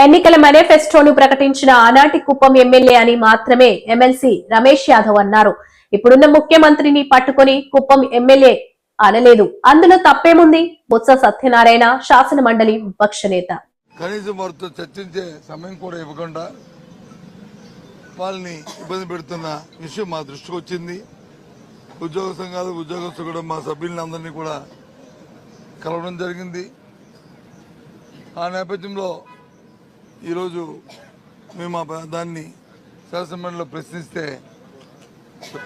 ఎన్నికల మేనిఫెస్టోను ప్రకటించిన ఆనాటి కుప్పం ఎమ్మెల్యే అని మాత్రమే ఎమ్మెల్సీ రమేష్ యాదవ్ అన్నారు. ఇప్పుడున్న ముఖ్యమంత్రిని పట్టుకొని కుప్పం ఎమ్మెల్యే అనలేదు. అందులో తప్పేముంది? బొత్స సత్యనారాయణ శాసన మండలి విపక్ష నేత. కనీసం వారితో చర్చించే సమయం కూడా ఇవ్వకుండా వాళ్ళని ఇబ్బంది పెడుతున్న విషయం మా దృష్టికి వచ్చింది. ఉద్యోగ సంఘాలు ఉద్యోగస్తులు కూడా మా సభ్యులందరినీ కూడా కలవడం జరిగింది. ఆ నేపథ్యంలో ఈరోజు మేము దాన్ని శాసనమండలిలో ప్రశ్నిస్తే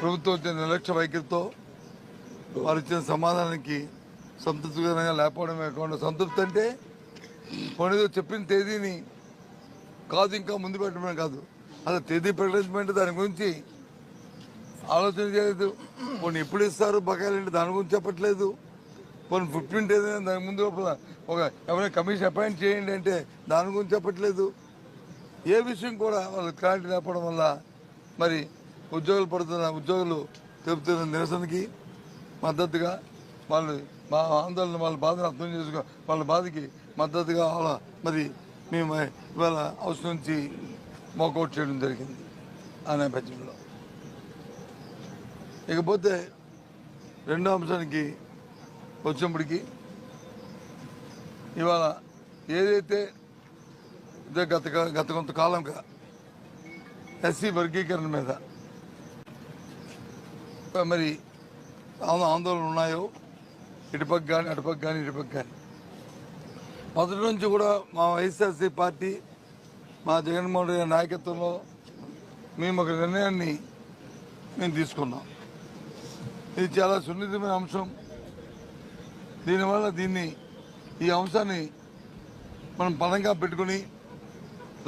ప్రభుత్వం వచ్చిన నిర్లక్ష్య వైఖరితో వారు ఇచ్చిన సమాధానానికి సంతృప్తికరంగా లేకపోవడమే కాకుండా, సంతృప్తి అంటే కొనేదో చెప్పిన తేదీని కాదు ఇంకా ముందు పెట్టడమే కాదు, అసలు తేదీ ప్రకటించమంటే దాని గురించి ఆలోచన చేయలేదు. కొన్ని ఎప్పుడు ఇస్తారు బకాయిలు దాని గురించి చెప్పట్లేదు. కొన్ని 15 ఏదైనా దాని ముందు ఒక ఎవరైనా కమిషన్ అపాయింట్ చేయండి అంటే దాని గురించి చెప్పట్లేదు. ఏ విషయం కూడా వాళ్ళకి క్లారిటీ లేకపోవడం వల్ల మరి ఉద్యోగులు తెలుపుతున్న నిరసనకి మద్దతుగా వాళ్ళు మా ఆందోళన వాళ్ళ బాధను అర్థం చేసుకో వాళ్ళ బాధకి మద్దతుగా మరి మేము ఇవాళ హౌస్ నుంచి వాకౌట్ చేయడం జరిగింది. ఆ నేపథ్యంలో ఇకపోతే రెండో అంశానికి వచ్చినప్పటికీ ఇవాళ ఏదైతే గత కొంతకాలంగా ఎస్సీ వర్గీకరణ మీద మరి ఆందోళనలు ఉన్నాయో, ఇటుపక్క కానీ అటుపక్క కానీ ఇటుపక్క కానీ, మొదటి నుంచి కూడా మా వైఎస్ఆర్సీ పార్టీ మా జగన్మోహన్ రెడ్డి నాయకత్వంలో మేము ఒక నిర్ణయాన్ని తీసుకున్నాం. ఇది చాలా సున్నితమైన అంశం. దీనివల్ల ఈ అంశాన్ని మనం పరంగా పెట్టుకుని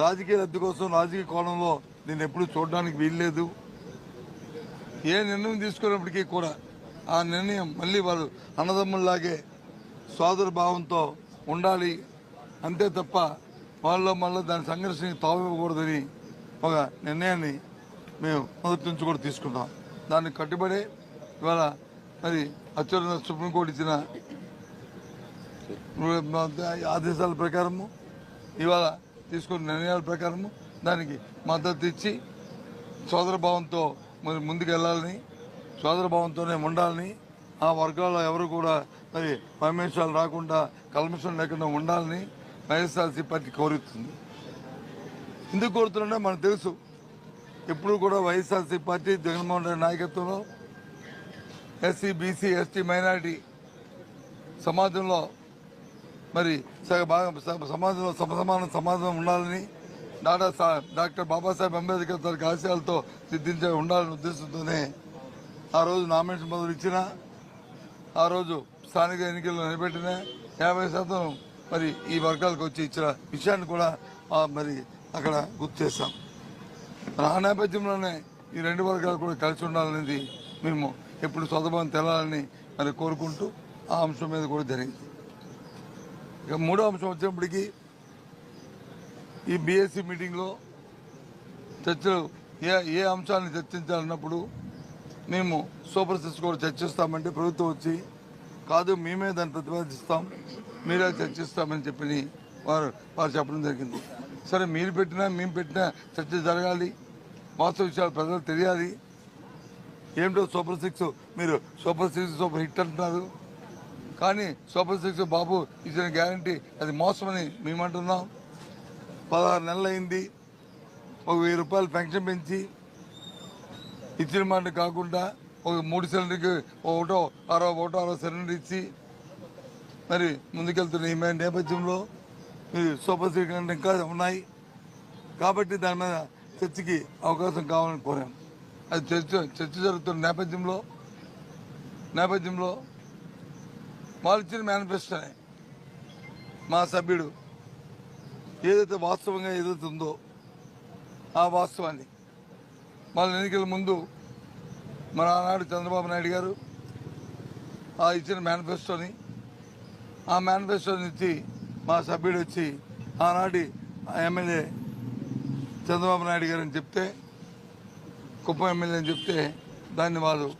రాజకీయ లబ్ధి కోసం రాజకీయ కోణంలో దీన్ని ఎప్పుడూ చూడడానికి వీల్లేదు. ఏ నిర్ణయం తీసుకున్నప్పటికీ కూడా ఆ నిర్ణయం మళ్ళీ వాళ్ళు అన్నదమ్ముల్లాగే సోదర భావంతో ఉండాలి, అంతే తప్ప వాళ్ళలో మళ్ళీ దాని సంఘర్షణకి తావివ్వకూడదని ఒక నిర్ణయాన్ని మేము మొదటి నుంచి కూడా తీసుకున్నాం. దానికి కట్టుబడే ఇవాళ మరి అత్యున్నత సుప్రీంకోర్టు ఇచ్చిన ఆదేశాల ప్రకారము ఇవాళ తీసుకున్న నిర్ణయాల ప్రకారము దానికి మద్దతు ఇచ్చి సోదరభావంతో మరి ముందుకు వెళ్ళాలని, సోదరభావంతోనే ఉండాలని, ఆ వర్గాల్లో ఎవరు కూడా మరి పర్మిషన్లు రాకుండా కల్మిషన్ లేకుండా ఉండాలని వైఎస్ఆర్సీ పార్టీ కోరుతుంది. ఎందుకు కోరుతున్నా మనకు తెలుసు. ఎప్పుడు కూడా వైఎస్ఆర్సీ పార్టీ జగన్మోహన్ రెడ్డి నాయకత్వంలో ఎస్సీ, బీసీ, ఎస్టీ, మైనారిటీ సమాజంలో మరి సమాజంలో సమాన సమాజం ఉండాలని, డాక్టర్ బాబాసాహెబ్ అంబేద్కర్ తన ఆశయాలతో సిద్ధించే ఉండాలనే ఉద్దేశంతోనే ఆ రోజు నామినేషన్ పదవులు ఇచ్చిన, ఆ రోజు స్థానిక ఎన్నికల్లో నిలబెట్టిన 50% మరి ఈ వర్గాలకు వచ్చి ఇచ్చిన విషయాన్ని కూడా మరి అక్కడ గుర్తు చేస్తాం. ఆ నేపథ్యంలోనే ఈ రెండు వర్గాలు కూడా కలిసి ఉండాలనేది మేము ఎప్పుడు స్వతభావం తెలాలని మరి కోరుకుంటూ ఆ అంశం మీద కూడా జరిగింది. ఇక మూడో అంశం వచ్చినప్పటికీ ఈ బీఎస్సీ మీటింగ్లో చర్చలు ఏ అంశాన్ని చర్చించాలన్నప్పుడు మేము సూపర్ సిక్స్ కూడా చర్చిస్తామంటే ప్రభుత్వం వచ్చి కాదు మేమే దాన్ని ప్రతిపాదిస్తాం, మీరే చర్చిస్తామని చెప్పి వారు చెప్పడం జరిగింది. సరే, మీరు పెట్టినా మేము పెట్టినా చర్చ జరగాలి, వాస్తవ విషయాలు ప్రజలకు తెలియాలి. ఏమిటో సూపర్ సిక్స్, మీరు సూపర్ హిట్ అంటున్నారు, కానీ సూపర్ సిక్స్ బాబు ఇచ్చిన గ్యారంటీ అది మోసమని మేమంటున్నాం. 16 నెలలు అయింది. ఒక 1000 రూపాయలు పెన్షన్ పెంచి ఇచ్చిన మాట కాకుండా ఒక 3 సిలిండర్కి ఒకటో 60 సిలిండర్ ఇచ్చి మరి ముందుకెళ్తున్న ఈ నేపథ్యంలో మీరు సూపర్ సిక్స్ అంటే ఇంకా ఉన్నాయి కాబట్టి దాని మీద చర్చకి అవకాశం కావాలని కోరాం. అది చర్చ జరుగుతున్న నేపథ్యంలో వాళ్ళు ఇచ్చిన మేనిఫెస్టోనే మా సభ్యుడు ఏదైతే వాస్తవంగా ఏదైతే ఉందో ఆ వాస్తవాన్ని వాళ్ళ ఎన్నికల ముందు మన ఆనాడు చంద్రబాబు నాయుడు గారు ఆ ఇచ్చిన మేనిఫెస్టోని ఇచ్చి మా సభ్యుడు వచ్చి ఆనాటి ఎమ్మెల్యే చంద్రబాబు నాయుడు గారు అని చెప్తే, కుప్పం ఎమ్మెల్యే అని చెప్తే దాన్ని వాళ్ళు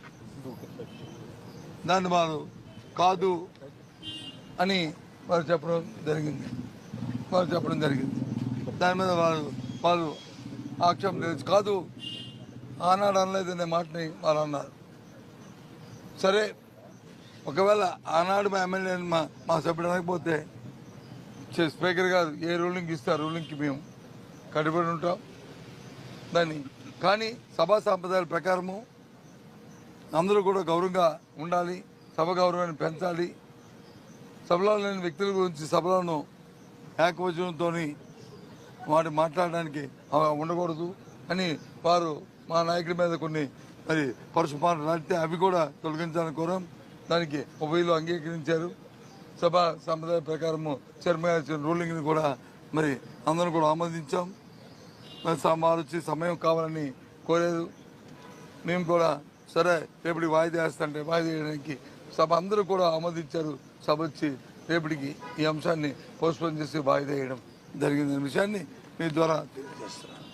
కాదు అని వారు చెప్పడం జరిగింది. దాని మీద వాళ్ళు ఆక్షేపం లేదు. కాదు ఆనాడు అనలేదనే మాటని వాళ్ళు అన్నారు. సరే, ఒకవేళ ఆనాడు మా ఎమ్మెల్యే మా సభ్యుడు అనకపోతే స్పీకర్ గారు ఏ రూలింగ్ ఇస్తారు రూలింగ్కి మేము కట్టుబడి ఉంటాం దాన్ని. కానీ సభా సాంప్రదాయాల ప్రకారము అందరూ కూడా గౌరవంగా ఉండాలి, సభ గౌరవాన్ని పెంచాలి. సభలో లేని వ్యక్తుల గురించి సభలను ఏకవచనంతో వాటి మాట్లాడడానికి ఉండకూడదు అని వారు మా నాయకుడి మీద కొన్ని మరి పరుషపాలు నడితే అవి కూడా తొలగించాలని కోరాం. దానికి ఉభయలు అంగీకరించారు. సభా సంప్రదాయ ప్రకారము చైర్మన్ ఇచ్చిన రూలింగ్ని కూడా మరి అందరూ కూడా ఆమోదించాం. మరి వచ్చి సమయం కావాలని కోరారు. మేము కూడా సరే రేపటికి వాయిదా వేస్తుంటే వాయిదా వేయడానికి సభ అందరూ కూడా ఆమోదించారు. సభ వచ్చి రేపటికి ఈ అంశాన్ని పోస్ట్పోన్ చేసి వాయిదా వేయడం జరిగిందనే విషయాన్ని మీ ద్వారా తెలియజేస్తున్నాను.